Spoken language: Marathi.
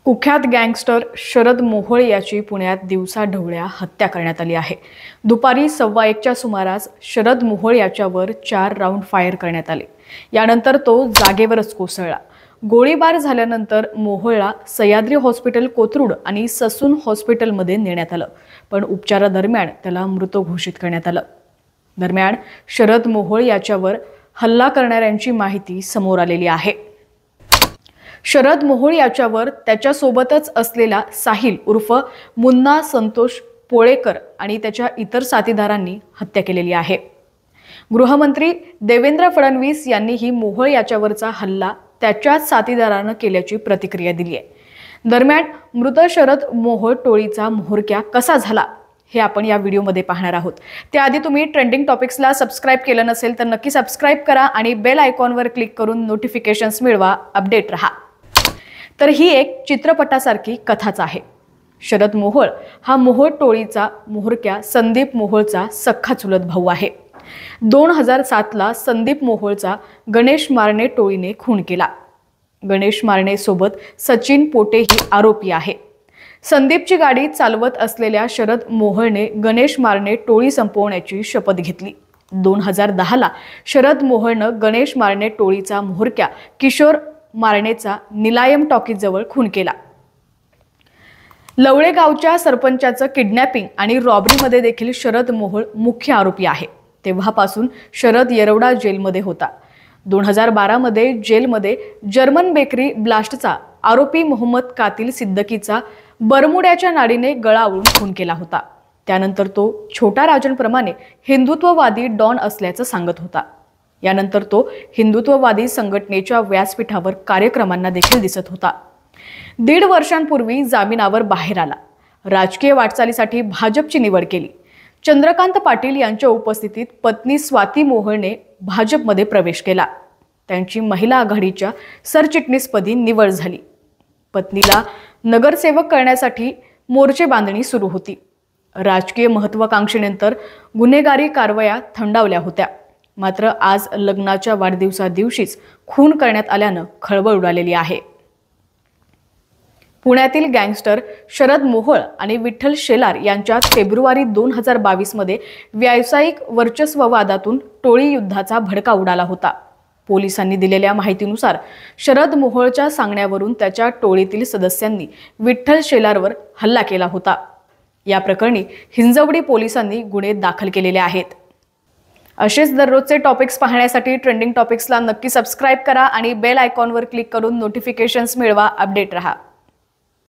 कुख्यात गँगस्टर शरद मोहोळ याची पुण्यात दिवसाढवळ्या हत्या करण्यात आली आहे। दुपारी 1:15च्या सुमारास शरद मोहोळ याच्यावर 4 राऊंड फायर करण्यात आले। यानंतर तो जागेवरच कोसळला। गोळीबार झाल्यानंतर मोहोळला सह्याद्री हॉस्पिटल कोथरूड आणि ससून हॉस्पिटलमध्ये नेण्यात आलं, पण उपचारादरम्यान त्याला मृत घोषित करण्यात आलं। दरम्यान शरद मोहोळ याच्यावर हल्ला करणाऱ्यांची माहिती समोर आलेली आहे। शरद मोहोळ याच्यावर त्याच्यासोबतच असलेला साहिल उर्फ मुन्ना संतोष पोळेकर आणि त्याच्या इतर साथीदारांनी हत्या केलेली आहे। गृहमंत्री देवेंद्र फडणवीस यांनी ही मोहोळ याच्यावरचा हल्ला त्याच्याच साथीदारांना केल्याची प्रतिक्रिया दिली आहे। दरम्यान मृत शरद मोहोळ टोळीचा म्होरक्या कसा झाला हे आपण या व्हिडिओमध्ये पाहणार आहोत। त्याआधी तुम्ही ट्रेंडिंग टॉपिक्सला सबस्क्राइब केलं नसेल तर नक्की सबस्क्राइब करा आणि बेल आयकॉनवर क्लिक करून नोटिफिकेशन्स मिळवा, अपडेट रहा। तर ही एक चित्रपटासारखी कथाच आहे। शरद मोहोळ हा मोहोळ टोळीचा म्होरक्या संदीप मोहोळचा सख्खा चुलत भाऊ आहे। 2007ला संदीप मोहोळचा गणेश मारणे टोळीने खून केला। गणेश मारणे सोबत सचिन पोटे ही आरोपी आहे। संदीपची गाडी चालवत असलेल्या शरद मोहोळने गणेश मारणे टोळी संपवण्याची शपथ घेतली। 2010ला शरद मोहोळनं गणेश मारणे टोळीचा म्होरक्या किशोर मारणेचा निलायम टॉकीज जवळ खून केला। लवळे गावच्या सरपंचाचं किडनॅपिंग आणि रॉबरीमध्ये देखील शरद मोहोळ मुख्य आरोपी आहे। तेव्हापासून शरद येरवडा जेलमध्ये होता। 2012मध्ये जेलमध्ये जर्मन बेकरी ब्लास्टचा आरोपी मोहम्मद कातिल सिद्दकीचा बरमुड्याच्या नाडीने गळा आवळून खून केला होता। त्यानंतर तो छोटा राजनप्रमाणे हिंदुत्ववादी डॉन असल्याचं सांगत होता। यानंतर तो हिंदुत्ववादी संघटनेच्या व्यासपीठावर कार्यक्रमांना देखील दिसत होता। 1.5 वर्षांपूर्वी जामिनावर बाहेर आला। राजकीय वाटचालीसाठी भाजपची निवड केली। चंद्रकांत पाटील यांच्या उपस्थितीत पत्नी स्वाती मोहोळने भाजपमध्ये प्रवेश केला। त्यांची महिला आघाडीच्या सरचिटणीसपदी निवड झाली। पत्नीला नगरसेवक करण्यासाठी मोर्चे बांधणी सुरू होती। राजकीय महत्त्वाकांक्षेनंतर गुन्हेगारी कारवाया थंडावल्या होत्या। मात्र आज लग्नाच्या वाढदिवसादिवशीच खून करण्यात आल्यानं खळबळ उडालेली आहे। पुण्यातील गँगस्टर शरद मोहोळ आणि विठ्ठल शेलार यांच्यात फेब्रुवारी 2022मध्ये व्यावसायिक वर्चस्ववादातून टोळी युद्धाचा भडका उडाला होता। पोलिसांनी दिलेल्या माहितीनुसार शरद मोहोळच्या सांगण्यावरून त्याच्या टोळीतील सदस्यांनी विठ्ठल शेलारवर हल्ला केला होता। या प्रकरणी हिंजवडी पोलिसांनी गुन्हे दाखल केलेले आहेत। असेच दररोजचे टॉपिक्स पाहण्यासाठी ट्रेंडिंग टॉपिक्सला नक्की सबस्क्राइब करा आणि बेल आयकॉनवर क्लिक करून नोटिफिकेशन्स मिळवा, अपडेट रहा।